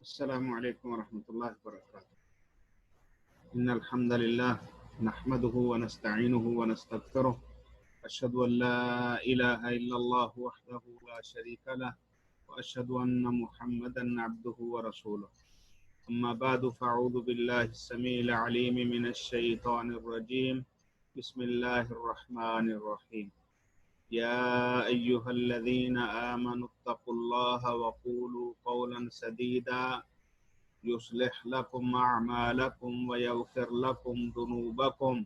السلام علیکم ورحمۃ اللہ وبرکاتہ۔ ان الحمد للہ نحمده ونستعینه ونستغفره اشهد ان لا الہ الا اللہ وحدہ لا شریک له واشهد ان محمدا عبده ورسوله اما بعد فاعوذ باللہ السمیع العلیم من الشیطان الرجیم بسم اللہ الرحمن الرحیم یا ایہا الذین آمنوا اتقوا اللہ وقولوا قولا سدیدا يصلح لكم أعمالكم ويغفر لكم ذنوبكم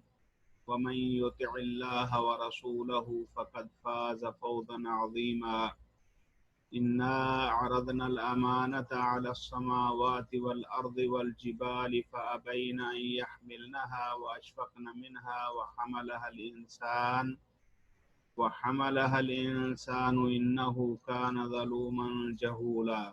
ومن يطع الله ورسوله فقد فاز فوزا عظيما إنا عرضنا الأمانة على السماوات والأرض والجبال فأبين أن يحملنها وأشفقن منها وحملها الإنسان إنه كان ظلوما جهولا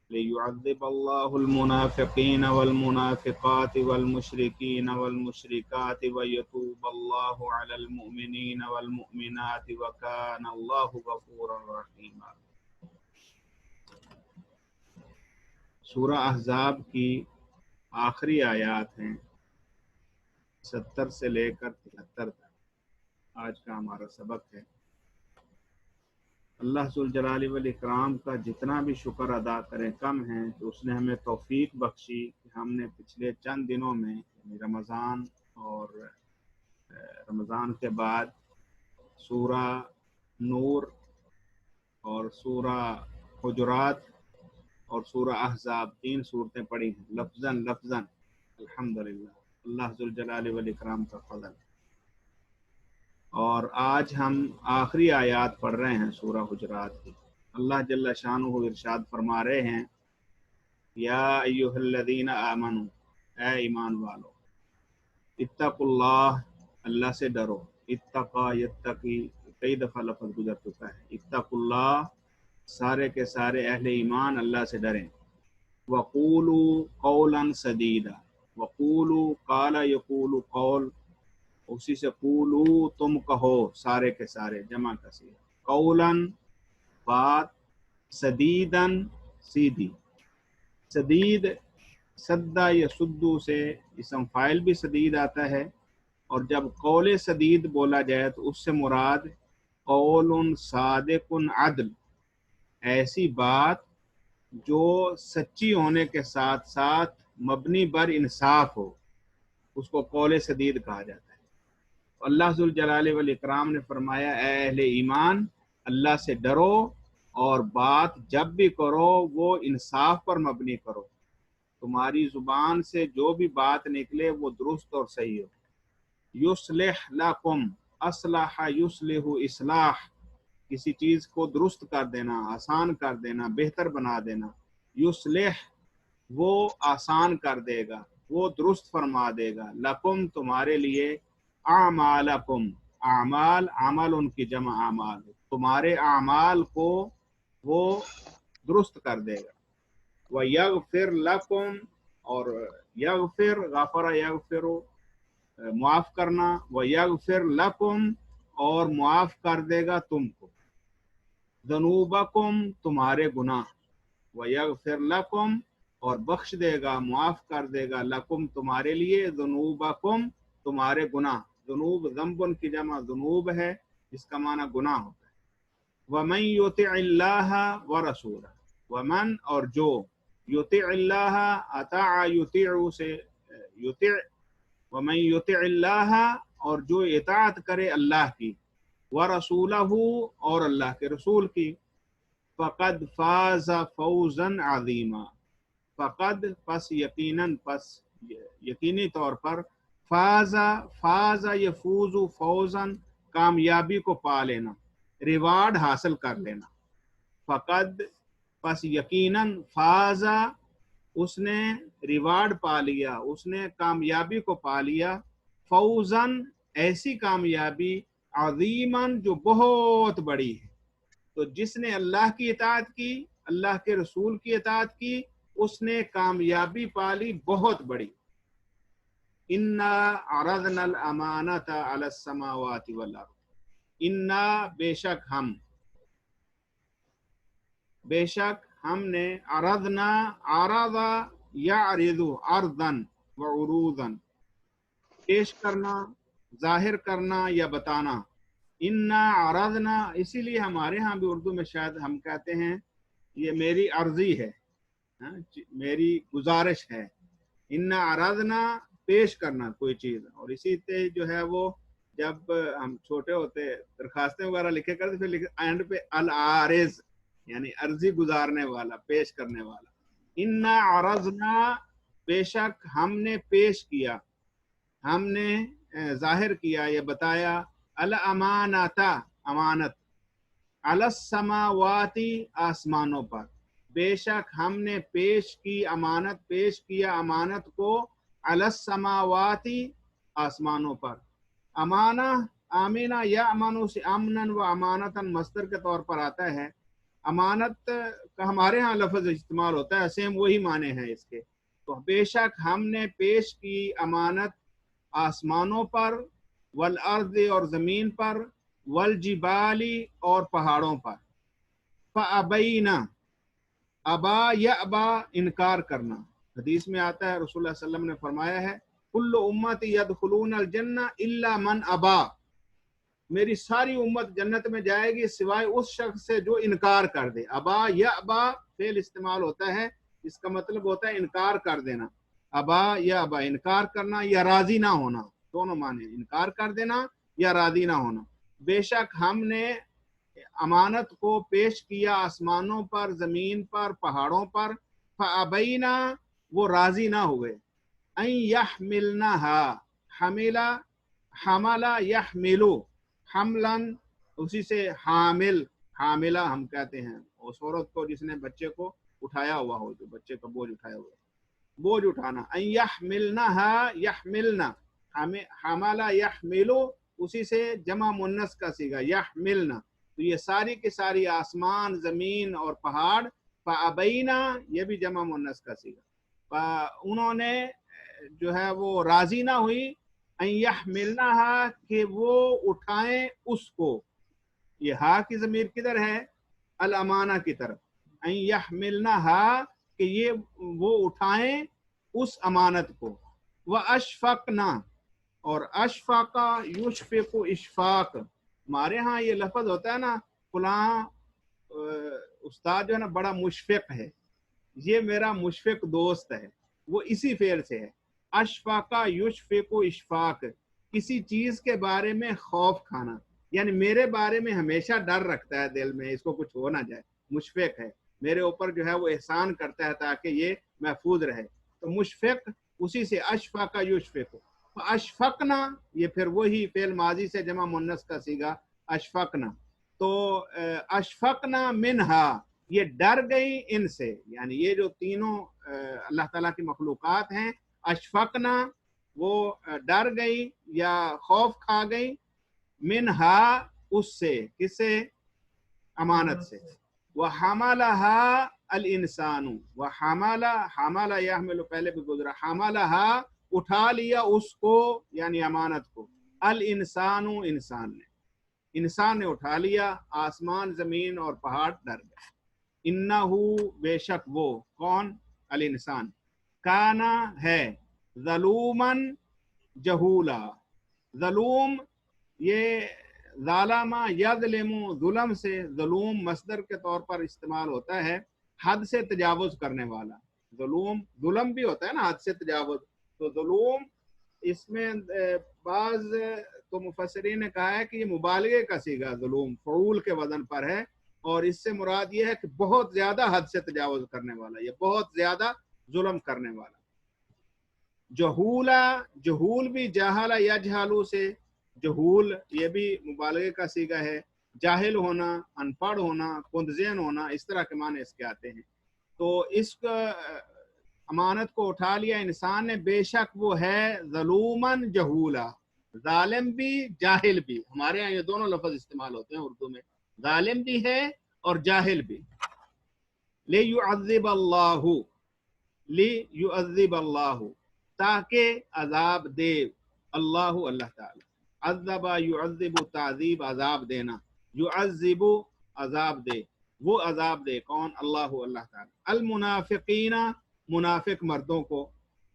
ليعذب الله المنافقين والمنافقات والمشركين والمشركات ويتوب الله على المؤمنين والمؤمنات وكان الله غفورا رحيما۔ سورہ احزاب کی آخری آیات ہیں 70 سے لے کر 73 تک آج کا ہمارا سبق ہے۔ اللہ ذوالجلال والاکرام کا جتنا بھی شکر ادا کریں کم ہے کہ اس نے ہمیں توفیق بخشی کہ ہم نے پچھلے چند دنوں میں یعنی رمضان اور رمضان کے بعد سورہ نور اور سورہ حجرات اور سورہ احزاب 3 صورتیں پڑھی ہیں لفظاً الحمدللہ، اللہ ذوالجلال والاکرام کا فضل۔ اور آج ہم آخری آیات پڑھ رہے ہیں سورہ حجرات کی۔ اللہ جل شانہ ارشاد فرما رہے ہیں یا ایھا الذین آمنوا، اے ایمان والو، اتقوا اللہ، اللہ سے ڈرو۔ اتقا یتقی کئی دفعہ لفظ گزر چکا ہے۔ اتقوا اللہ، سارے کے سارے اہل ایمان اللہ سے ڈریں۔ وقولوا قولا سدیدا، وقولوا قال یقول قول، اسی سے قولو تم کہو، سارے کے سارے جمع کثیر، قولاً بات، سدیداً سیدھی۔ سدید سدا یا سدو سے اسم فاعل بھی سدید آتا ہے، اور جب قول سدید بولا جائے تو اس سے مراد قول صادق عدل، ایسی بات جو سچی ہونے کے ساتھ ساتھ مبنی بر انصاف ہو، اس کو قول سدید کہا جاتا ہے۔ اللہ ذوالجلال والاکرام نے فرمایا اے اہل ایمان، اللہ سے ڈرو اور بات جب بھی کرو وہ انصاف پر مبنی کرو، تمہاری زبان سے جو بھی بات نکلے وہ درست اور صحیح ہو۔ یصلح لکم، اصلح یصلح اصلاح، کسی چیز کو درست کر دینا، آسان کر دینا، بہتر بنا دینا۔ یصلح، وہ آسان کر دے گا، وہ درست فرما دے گا، لکم تمہارے لیے، اعمالکم، اعمال عمل ان کی جمع اعمال، تمہارے اعمال کو وہ درست کر دے گا۔ وَيَغْفِرْ لَكُمْ، اور یغفر، غفر یغفر معاف کرنا، وَيَغْفِرْ لَكُمْ اور معاف کر دے گا تم کو، ذنوبکم تمہارے گناہ، وَيَغْفِرْ لَكُمْ اور بخش دے گا، معاف کر دے گا، لکم تمہارے لیے، ذنوبکم تمہارے گناہ۔ ذنوب ذنبن کی جمع ذنوب ہے، جس کا معنی گناہ ہوتا ہے۔ وَمَن يُطِعِ اللَّهَ وَرَسُولَهُ، وَمَن اور جو، يُطِعِ اللَّهَ، اطاع يُطِعُ سے يُطِع، وَمَن يُطِعِ اللَّهَ اور جو اطاعت کرے اللہ کی، وَرَسُولَهُ اور اللہ کے رسول کی، فَقَدْ فَازَ فَوْزًا عَظِيمًا، فقد پس یقیناً، پس یقینی طور پر، فاز یفوز فوزاً کامیابی کو پا لینا، ریوارڈ حاصل کر لینا۔ فقد پس یقیناً، فاز اس نے ریوارڈ پا لیا، اس نے کامیابی کو پا لیا، فوزاً ایسی کامیابی، عظیماً جو بہت بڑی ہے۔ تو جس نے اللہ کی اطاعت کی، اللہ کے رسول کی اطاعت کی، اس نے کامیابی پالی بہت بڑی۔ انا عرضنا الامانۃ علی السماوات والارض، انا بے شک ہم نے عرضنا عرضا یعرض عرضا وعروضا پیش کرنا، ظاہر کرنا یا بتانا. انا عرضنا اسی لیے ہمارے ہاں بھی اردو میں شاید ہم کہتے ہیں یہ میری عرضی ہے، میری گزارش ہے. انا عرضنا پیش کرنا کوئی چیز، اور اسی سے جو ہے وہ جب ہم چھوٹے ہوتے درخواستیں وغیرہ لکھے کرتے پھر اینڈ پہ العارض یعنی عرضی گزارنے والا، پیش کرنے والا. انا عرضنا بے شک ہم نے پیش کیا، ہم نے ظاہر کیا یا بتایا، الامانتا امانت، علی السماواتی آسمانوں پر، بے شک ہم نے پیش کی امانت، پیش کیا امانت کو علی السماواتی آسمانوں پر. امانہ آمینہ یا امانو سے امنن و امانتاً مصدر کے طور پر آتا ہے. امانت کا ہمارے ہاں لفظ استعمال ہوتا ہے، سیم وہی معنی ہیں اس کے. تو بے شک ہم نے پیش کی امانت آسمانوں پر، والارض اور زمین پر، والجبالی اور پہاڑوں پر. فابینا ابا یا ابا انکار کرنا. حدیث میں آتا ہے رسول اللہ صلی اللہ علیہ وسلم نے فرمایا ہے کل امتی یدخلون الجنہ الا من ابا، میری ساری امت جنت میں جائے گی سوائے اس شخص سے جو انکار کر دے. ابا یا ابا فعل استعمال ہوتا ہے، اس کا مطلب ہوتا ہے انکار کر دینا. ابا یا ابا انکار کرنا یا راضی نہ ہونا، دونوں معنی، انکار کر دینا یا راضی نہ ہونا. بے شک ہم نے امانت کو پیش کیا آسمانوں پر، زمین پر، پہاڑوں پر. فابینا وہ راضی نہ ہوئے. ان یحملنہا حملا حملا یحملو حملن اسی سے حامل حاملہ ہم کہتے ہیں اس عورت کو جس نے بچے کو اٹھایا ہوا ہو، جو بچے کا بوجھ اٹھایا ہوا ہے، بوجھ اٹھانا. ان یحملنہا یحملنا حملا یحملو اسی سے جمع مؤنث کا صیغہ یحملنا. تو یہ ساری کی ساری آسمان، زمین اور پہاڑ. فابینا یہ بھی جمع مؤنث کا صیغہ، انہوں نے جو ہے وہ راضی نہ ہوئی. ان یحملنہا کہ وہ اٹھائیں اس کو. یہ ہا کی ضمیر کدھر ہے؟ الامانہ کی طرف. ان یحملنہا کہ یہ وہ اٹھائیں اس امانت کو. واشفقنا اور اشفاق یشفق اشفاق، ہمارے ہاں یہ لفظ ہوتا ہے نا فلاں استاد جو ہے نا بڑا مشفق ہے، یہ میرا مشفق دوست ہے، وہ اسی فعل سے ہے. اشفاق یشفق اشفاق کسی چیز کے بارے میں خوف کھانا، یعنی میرے بارے میں ہمیشہ ڈر رکھتا ہے دل میں، اس کو کچھ ہو نہ جائے. مشفق ہے میرے اوپر، جو ہے وہ احسان کرتا ہے تاکہ یہ محفوظ رہے. تو مشفق اسی سے اشفاق یشفق. اشفقنا یہ پھر وہی فعل ماضی سے جمع مؤنث کا صیغہ اشفقنا. تو اشفقنا منہا یہ ڈر گئی ان سے، یعنی یہ جو تینوں اللہ تعالیٰ کی مخلوقات ہیں، اشفقنا وہ ڈر گئی یا خوف کھا گئی، منہا اس سے، کس سے؟ امانت سے. وحملها الانسان، حمل یحمل پہلے بھی گزرا، حملها اٹھا لیا اس کو یعنی امانت کو، الانسان انسان نے اٹھا لیا. آسمان، زمین اور پہاڑ ڈر گئے. انہو بے شک وہ کون؟ الانسان، کانا ہے، ظلومن جہولا. ظلوم یہ ظالمہ یظلم ظلم سے، ظلوم مصدر کے طور پر استعمال ہوتا ہے حد سے تجاوز کرنے والا. ظلم بھی ہوتا ہے نا حد سے تجاوز. تو ظلوم اس میں بعض تو مفسرین نے کہا ہے کہ یہ مبالغے کا صیغہ ظلوم فعول کے وزن پر ہے، اور اس سے مراد یہ ہے کہ بہت زیادہ حد سے تجاوز کرنے والا، یہ بہت زیادہ ظلم کرنے والا. جہولا جہول بھی جاہلا یجہلو سے، جہول یہ بھی مبالغے کا صیغہ ہے. جاہل ہونا، ان پڑھ ہونا، کندذہن ہونا، اس طرح کے معنی اس کے آتے ہیں. تو اس امانت کو اٹھا لیا انسان نے، بے شک وہ ہے ظلومن جہولا، ظالم بھی جاہل بھی. ہمارے یہاں یہ دونوں لفظ استعمال ہوتے ہیں اردو میں، ظالم بھی ہے اور جاہل بھی. لیعذب اللہ تاکہ عذاب دے اللہ تعالی. عذب یعذب تعذیب عذاب دینا، یعذب عذاب دے. वो अजाब दे। कौन? अल्लाह ताला। अल मुनाफिकीना, मुनाफिक मर्दों को,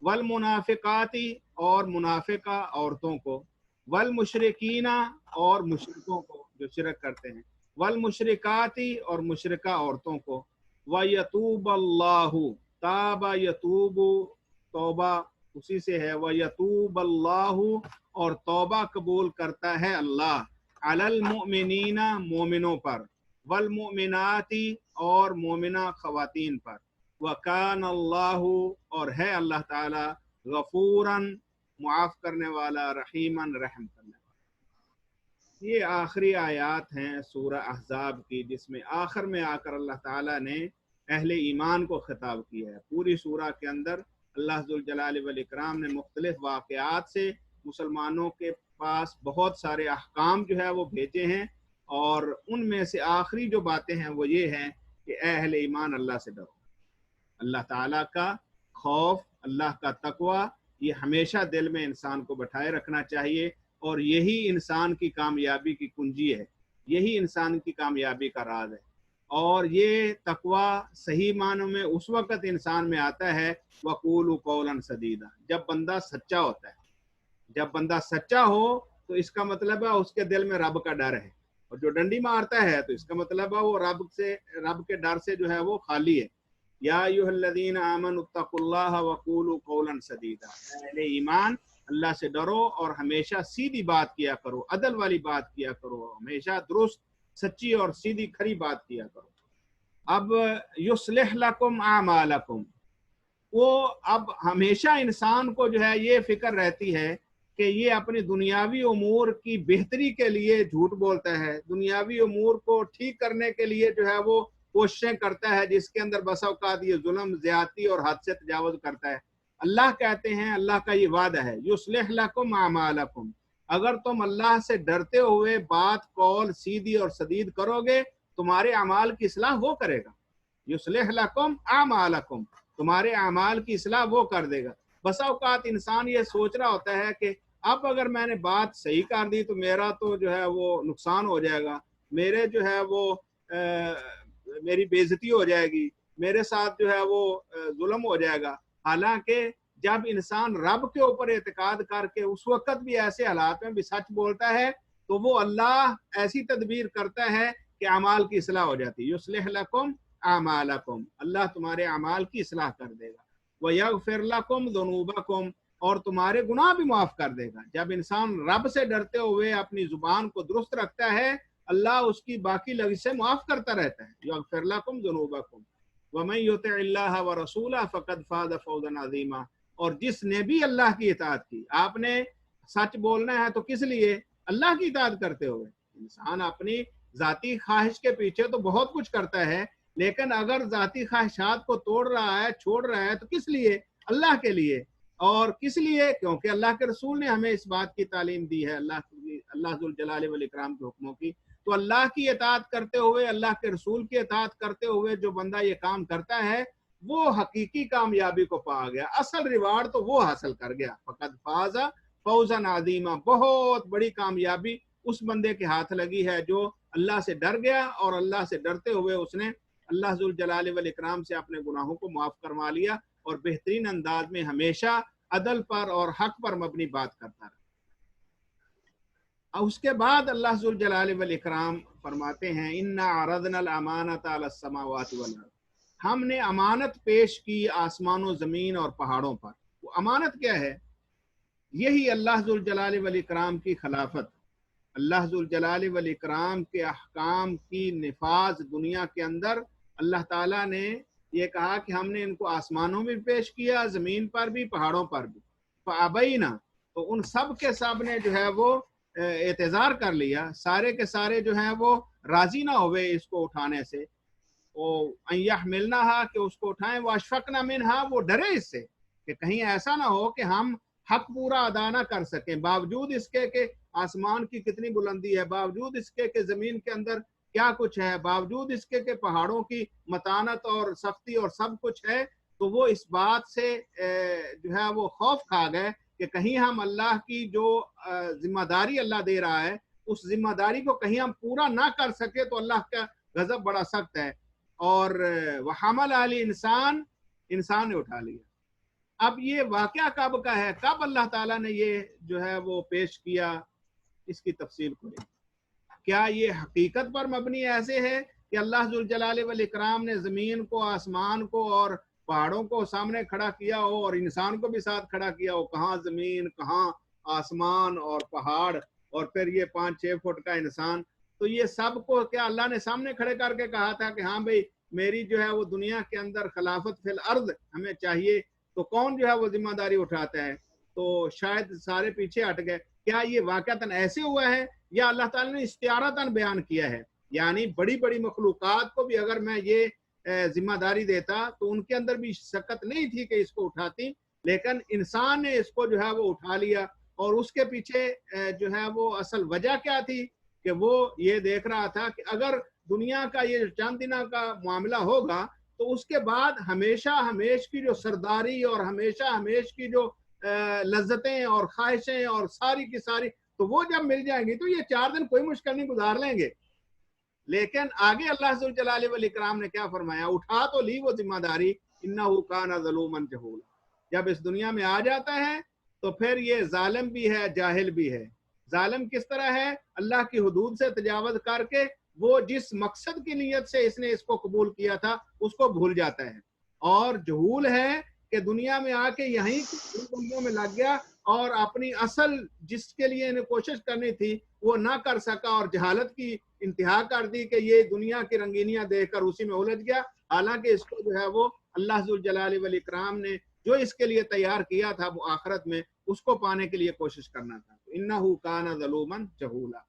वल मुनाफिकाती और मुनाफिका औरतों को, वल मुशरिकीना और मुशरिकों को जो शिरक करते हैं, वल मुशरिकाती और मुशरिका औरतों को, व यतूब अल्लाहु, ताबा यतूबु, तौबा उसी से है, व यतूब अल्लाहु और तौबा कबूल करता है अल्लाह, अलल मुमिनीना मोमिनों पर, वल मुमिनाती और मोमिना खवातीन पर, वकान अल्लाहु और है अल्लाह ताला गफूरन मुआफ करने वाला, रहीमन रहम करने वाला। ये आखिरी आयत हैं सूरह अहज़ाब की, जिसमें आखिर में आकर अल्लाह ताला ने अहले ईमान को खिताब किया है। पूरी सूरह के अंदर अल्लाह ज़ुल जलाल वल इकराम ने मुख्तलिफ वाक़यात से मुसलमानों के पास बहुत सारे अहकाम जो है वो भेजे हैं, और उनमें से आखिरी जो बातें हैं वो ये हैं कि अहले ईमान अल्लाह से डरो। अल्लाह ताला का खौफ, अल्लाह का तकवा, ये हमेशा दिल में इंसान को बैठाए रखना चाहिए, और यही इंसान की कामयाबी की कुंजी है, यही इंसान की कामयाबी का राज है। और ये तकवा सही मानों में उस वक़्त इंसान में आता है, वक़ूलु कौलन सदीदा, जब बंदा सच्चा होता है। जब बंदा सच्चा हो तो इसका मतलब है उसके दिल में रब का डर है, और जो डंडी मारता है तो इसका मतलब है वो रब के डर से जो है वो खाली है। या अय्युहल्लज़ीना आमनु तक़ुल्लाह वक़ूलु क़ौलन सदीदा, अहले ईमान अल्लाह से डरो और हमेशा सीधी बात किया करो, अदल वाली बात किया करो, हमेशा दुरुस्त, सच्ची और सीधी खरी बात किया करो। अब युस्लिह लकुम आमालकुम, वो अब हमेशा इंसान को जो है ये फिक्र रहती है कि ये अपनी दुनियावी उमूर की बेहतरी के लिए झूठ बोलता है, दुनियावी उमूर को ठीक करने के लिए जो है वो कोशिशें करता है, जिसके अंदर बसा औकात ये जुल्म, ज्यादती और हद से तजावुज करता है। अल्लाह कहते हैं, अल्लाह का ये वादा है, युस्लिह लकुम आमालकुम, अगर तुम अल्लाह से डरते हुए बात कौल सीधी और सदीद करोगे, तुम्हारे अमाल की इस्लाह वो करेगा। युस्लिह लकुम आमालकुम, तुम्हारे अमाल की इस्लाह वो कर देगा। बसा औकात इंसान ये सोच रहा होता है कि अब अगर मैंने बात सही कर दी तो मेरा तो जो है वो नुकसान हो जाएगा, मेरे जो है वो मेरी बेइज्जती हो जाएगी, मेरे साथ जो है वो जुल्म हो जाएगा। हालांकि जब इंसान रब के ऊपर एतकाद करके उस वक्त भी ऐसे हालात में भी सच बोलता है, तो वो अल्लाह ऐसी तदबीर करता है कि अमाल की इस्लाह हो जाती है। युस्लिह लकुम आमालकुम, अल्लाह तुम्हारे अमाल की इस्लाह कर देगा। व यगफिर लकुम दुनूबकुम, और तुम्हारे गुनाह भी माफ कर देगा। जब इंसान रब से डरते हुए अपनी जुबान को दुरुस्त रखता है, अल्लाह उसकी बाकी लग़ज़ माफ करता रहता है। यगफिर लकुम दुनूबकुम व मन युतिइल्लाह व रसूलहु फ़क़द फ़ाज़ फ़ौज़न अज़ीमा, और जिसने भी अल्लाह की इताअत की, आपने सच बोलना है तो किस लिए? अल्लाह की इताअत करते हुए। इंसान अपनी जाती ख्वाहिश के पीछे तो बहुत कुछ करता है, लेकिन अगर जाती ख्वाहिशात को तोड़ रहा है, छोड़ रहा है, तो किस लिए? अल्लाह के लिए। और किस लिए? क्योंकि अल्लाह के रसूल ने हमें इस बात की तालीम दी है, अल्लाह ज़ुल जलाल वल इकराम के हुक्मों की। तो अल्लाह की इताअत करते हुए, अल्लाह के रसूल की इताअत करते हुए जो बंदा ये काम करता है, वो हकीकी कामयाबी को पा गया, असल रिवार्ड तो वो हासिल कर गया। फ़क़द फ़ाज़ा फ़ौज़न अज़ीमा, बहुत बड़ी कामयाबी उस बंदे के हाथ लगी है जो अल्लाह से डर गया, और अल्लाह से डरते हुए उसने अल्लाह ज़ुल जलाल वल इकराम से अपने गुनाहों को माफ़ करवा लिया, और बेहतरीन अंदाज में हमेशा अदल पर और हक पर मबनी बात करता रहा। उसके बाद अल्लाह ज़ुल जलाल वल इकराम फरमाते हैं, इन्ना अरदनल अमानत अलस समावाति वल अर्द, हमने अमानत पेश की आसमानों, ज़मीन और पहाड़ों पर। वो अमानत क्या है? यही अल्लाह ज़ुल जलाल वल इकराम की खिलाफत, अल्लाह ज़ुल जलाल वल इकराम के अहकाम की निफाज दुनिया के अंदर अल्लाह ताला ने ये कहा कि हमने इनको आसमानों में पेश किया, ज़मीन पर भी, पहाड़ों पर भी। फ़अबैना, तो उन सब के सब ने जो है वो एतज़ार कर लिया, सारे के सारे जो हैं वो राज़ी ना हुए इसको उठाने से। यहमिलनाहा, कि उसको उठाएं, वअशफ़क़ना मिनहा, वो डरे इससे कि कहीं ऐसा ना हो कि हम हक पूरा अदा ना कर सकें, बावजूद इसके कि आसमान की कितनी बुलंदी है, बावजूद इसके कि ज़मीन के अंदर क्या कुछ है, बावजूद इसके कि पहाड़ों की मतानत और सख्ती और सब कुछ है। तो वो इस बात से जो है वो खौफ खा गए कि कहीं हम अल्लाह की जो जिम्मेदारी अल्लाह दे रहा है, उस जिम्मेदारी को कहीं हम पूरा ना कर सके तो अल्लाह का गजब बड़ा सख्त है। और वहमल अल इंसान, इंसान ने उठा लिया। अब ये वाक़या कब का है, कब अल्लाह ताला ने ये जो है वो पेश किया, इसकी तफसील को लें। क्या ये हकीकत पर मबनी ऐसे है कि अल्लाह जुल जलाल वल इकराम ने ज़मीन को, आसमान को और पहाड़ों को सामने खड़ा किया हो और इंसान को भी साथ खड़ा किया हो? कहाँ ज़मीन, कहाँ आसमान और पहाड़, और फिर ये 5-6 फुट का इंसान। तो ये सब को क्या अल्लाह ने सामने खड़े करके कहा था कि हाँ भाई मेरी जो है वो दुनिया के अंदर खिलाफत फिल अर्द हमें चाहिए, तो कौन जो है वो जिम्मेदारी उठाता है? तो शायद सारे पीछे हट गए। क्या ये वाक़तन ऐसे हुआ है या अल्लाह ताला ने इख्तियारतन बयान किया है? यानी बड़ी बड़ी मखलूक़ात को भी अगर मैं ये जिम्मेदारी देता तो उनके अंदर भी शक्कत नहीं थी कि इसको उठाती, लेकिन इंसान ने इसको जो है वो उठा लिया। और उसके पीछे जो है वो असल वजह क्या थी कि वो ये देख रहा था कि अगर दुनिया का ये चंद दिनों का मामला होगा तो उसके बाद हमेशा हमेश की जो सरदारी और हमेशा हमेश की जो लज्जतें और ख्वाहिशें और सारी की सारी, तो वो जब मिल जाएंगी तो ये 4 दिन कोई मुश्किल नहीं गुजार लेंगे। लेकिन आगे अल्लाह जुल जलाल वल इकराम ने क्या फरमाया, उठा तो ली वो जिम्मेदारी, इन्नहु काना ज़लूमन जहूला। जब इस दुनिया में आ जाता है तो फिर ये जालिम भी है, जाहिल भी है। जालिम किस तरह है? अल्लाह की हुदूद से तजावज़ करके वो जिस मकसद की नीयत से इसने इसको कबूल किया था उसको भूल जाता है। और जहूल है कि दुनिया में आके यहीं बंदियों में लग गया और अपनी असल जिसके लिए इन्हें कोशिश करनी थी वो ना कर सका, और जहालत की इंतहा कर दी कि ये दुनिया की रंगीनियां देखकर उसी में उलझ गया। हालांकि इसको जो है वो अल्लाह जुल जलाल वल इकराम ने जो इसके लिए तैयार किया था वो आखिरत में उसको पाने के लिए कोशिश करना था। इन्नहु काना ज़लूमन जहूला।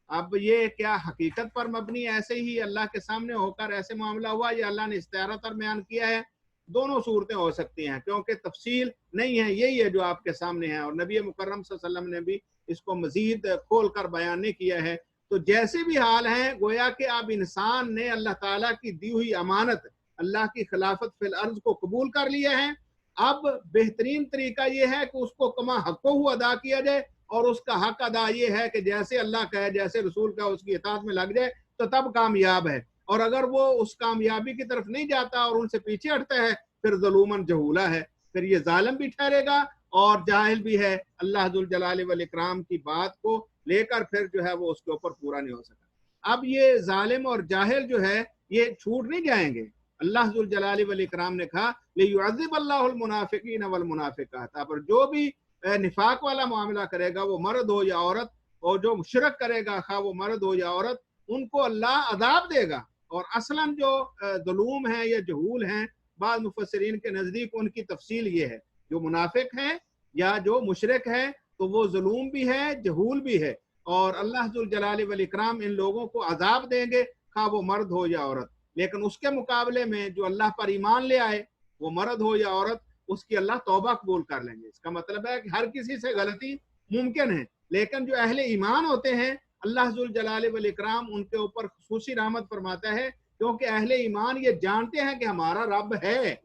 अब ये क्या हकीकत पर मबनी ऐसे ही अल्लाह के सामने होकर ऐसे मामला हुआ या अल्लाह ने इख्तियारतन बयान किया है? दोनों सूरतें हो सकती हैं, क्योंकि तफसील नहीं है, यही है जो आपके सामने है। और नबी मुकर्रम सल्लल्लाहु अलैहि वसल्लम ने भी इसको मजीद खोल कर बयान नहीं किया है। तो जैसे भी हाल है, गोया कि अब इंसान ने अल्लाह ताला की दी हुई अमानत, अल्लाह की खिलाफत फिल अर्ज को कबूल कर लिया है। अब बेहतरीन तरीका यह है कि उसको कमा हक़ो अदा किया जाए, और उसका हक अदा ये है कि जैसे अल्लाह का है, जैसे रसूल का, उसकी इताअत में लग जाए तो तब कामयाब है। और अगर वो उस कामयाबी की तरफ नहीं जाता और उनसे पीछे हटता है फिर ज़लूमन जहूला है, फिर ये जालिम भी ठहरेगा और जाहिल भी है। अल्लाह जुल जलाल वल इकराम की बात को लेकर फिर जो है वो उसके ऊपर पूरा नहीं हो सका। अब ये जालिम और जाहिल जो है ये छूट नहीं जाएंगे। अल्लाह जुल जलाल वल इकराम ने कहा लियुअज़्ज़िब अल्लाहुल मुनाफिकीन वल मुनाफिकात, पर जो भी निफाक वाला मामला करेगा वो मर्द हो या औरत, और जो शिरक करेगा खा वो मर्द हो या औरत, उनको अल्लाह अदाब देगा। और असलन जो ज़ुलूम है या जहूल हैं, बाद मुफस्सिरीन के नज़दीक उनकी तफसील ये है, जो मुनाफिक हैं या जो मुशरिक है तो वो ज़ुलूम भी है, जहूल भी है। और अल्लाह जुल जलाल वल इकराम इन लोगों को अजाब देंगे खा वो मर्द हो या औरत। लेकिन उसके मुकाबले में जो अल्लाह पर ईमान ले आए, वो मर्द हो या औरत, उसकी अल्लाह तौबा कबूल कर लेंगे। इसका मतलब है कि हर किसी से गलती मुमकिन है, लेकिन जो अहले ईमान होते हैं अल्लाह जुल जलाल वल इकराम उनके ऊपर खुसूसी रहमत फरमाता है, क्योंकि अहले ईमान ये जानते हैं कि हमारा रब है,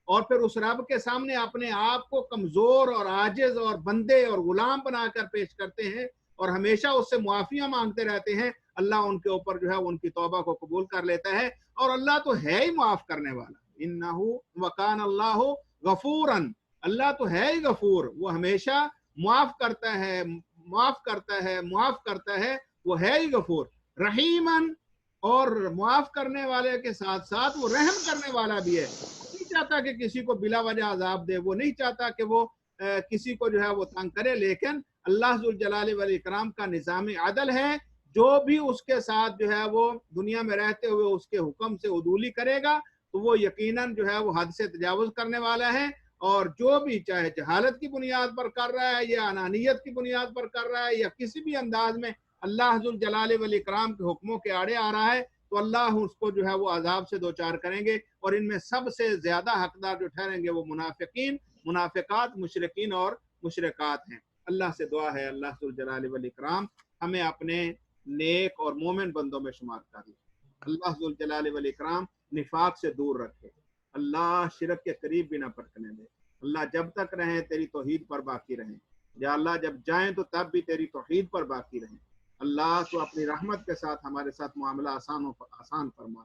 और फिर उस रब के सामने अपने आप को कमजोर और आजिज और बंदे और गुलाम बनाकर पेश करते हैं और हमेशा उससे मुआफिया मांगते रहते हैं। अल्लाह उनके ऊपर जो है उनकी तौबा को कबूल कर लेता है, और अल्लाह तो है ही माफ करने वाला। इन्नहु वकान अल्लाह गफूरन, अल्लाह तो है ही गफूर, वो हमेशा माफ करता है, माफ करता है, माफ करता है, वो है ही गफूर। रहीमन, और माफ करने वाले के साथ साथ वो रहम करने वाला भी है। नहीं चाहता कि किसी को बिला वजह अजाब दे, वो नहीं चाहता कि वो किसी को जो है वो तंग करे, लेकिन अल्लाह जुल जलाल वल इकराम का निज़ाम अदल है। जो भी उसके साथ जो है वो दुनिया में रहते हुए उसके हुक्म से उदूली करेगा तो वो यकीनन जो है वो हद से तजावुज़ करने वाला है। और जो भी चाहे जहालत की बुनियाद पर कर रहा है या अनानियत की बुनियाद पर कर रहा है या किसी भी अंदाज में अल्लाह जुल जलाल वल इकराम के हुक्मों के आड़े आ रहा है, तो अल्लाह उसको जो है वो अजाब से दो चार करेंगे। और इनमें सबसे ज्यादा हकदार जो ठहरेंगे वो मुनाफिकीन, मुनाफिकात, मुशरिकीन और मुशरिकात हैं। अल्लाह से दुआ है अल्लाह जुल जलाल वल इकराम हमें अपने नेक और मोमिन बंदों में शुमार कर ले। अल्लाह जुल जलाल वल इकराम निफाक से दूर रखे, अल्लाह शिरक के करीब भी ना पटकने दे। अल्लाह जब तक रहें तेरी तौहीद पर बाकी रहें, या अल्लाह जब जाएं तो तब भी तेरी तौहीद पर बाकी रहें। اللہ تو اپنی رحمت کے ساتھ ہمارے ساتھ معاملہ آسان فرما۔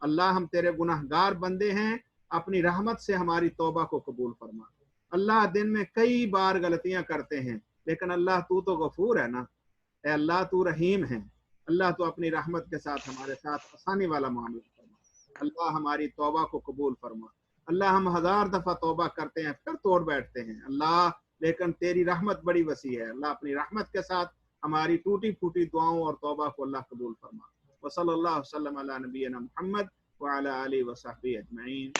اللہ ہم تیرے گناہگار بندے ہیں، اپنی رحمت سے ہماری توبہ کو قبول فرما۔ اللہ دن میں کئی بار غلطیاں کرتے ہیں، لیکن اللہ تو غفور ہے نا، اے اللہ تو رحیم ہے۔ اللہ تو اپنی رحمت کے ساتھ ہمارے ساتھ آسانی والا معاملہ فرما۔ اللہ ہماری توبہ کو قبول فرما۔ اللہ ہم 1000 دفعہ توبہ کرتے ہیں پھر توڑ بیٹھتے ہیں اللہ، لیکن تیری رحمت بڑی وسیع ہے۔ اللہ اپنی رحمت کے ساتھ ہماری ٹوٹی پھوٹی دعاؤں اور توبہ کو اللہ قبول فرما۔ وصلی اللہ وسلم علی نبینا محمد وعلی آلہ وصحبہ اجمعین۔